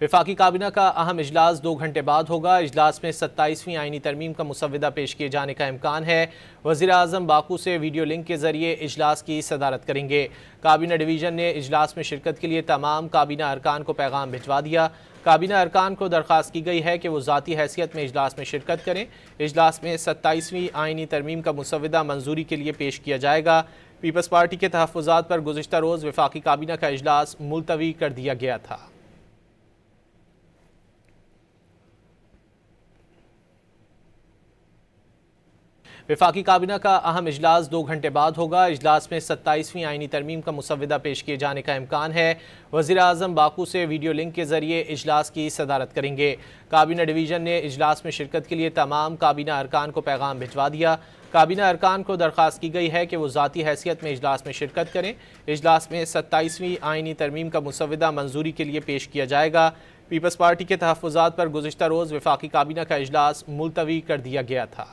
वफाकी काबीना का अहम इजलास 2 घंटे बाद होगा। इजलास में 27वीं आईनी तरमीम का मुसव्वदा पेश किए जाने का इम्कान है। वज़ीर आज़म बाकू से वीडियो लिंक के जरिए इजलास की सदारत करेंगे। काबीना डिवीज़न ने इजलास में शिरकत के लिए तमाम काबीना अरकान को पैगाम भिजवा दिया। काबीना अरकान को दरख्वास्त की गई है कि वो ज़ाती हैसियत में इजलास में शिरकत करें। इजलास में 27वीं आईनी तरमीम का मुसव्वदा मंजूरी के लिए पेश किया जाएगा। पीपल्स पार्टी के तहफ़्फ़ुज़ात पर गुज़िश्ता रोज़ वफाकी काबीना का इजलास मुलतवी कर दिया गया था। वफाकी काबीना का अहम इजलास 2 घंटे बाद होगा। इजलास में 27वीं आईनी तरमीम का मुसव्वदा पेश किए जाने का इम्कान है। वज़ीर आज़म बाकू से वीडियो लिंक के जरिए इजलास की सदारत करेंगे। काबीना डिवीज़न ने इजलास में शिरकत के लिए तमाम काबीना अरकान को पैगाम भिजवा दिया। काबीना अरकान को दरख्वास्त की गई है कि वो ज़ाती हैसियत में इजलास में शिरकत करें। इजलास में 27वीं आईनी तरमीम का मुसव्वदा मंजूरी के लिए पेश किया जाएगा। पीपल्स पार्टी के तहफ़्फ़ुज़ात पर गुज़िश्ता रोज़ वफाकी काबीना का इजलास मुलतवी कर दिया गया था।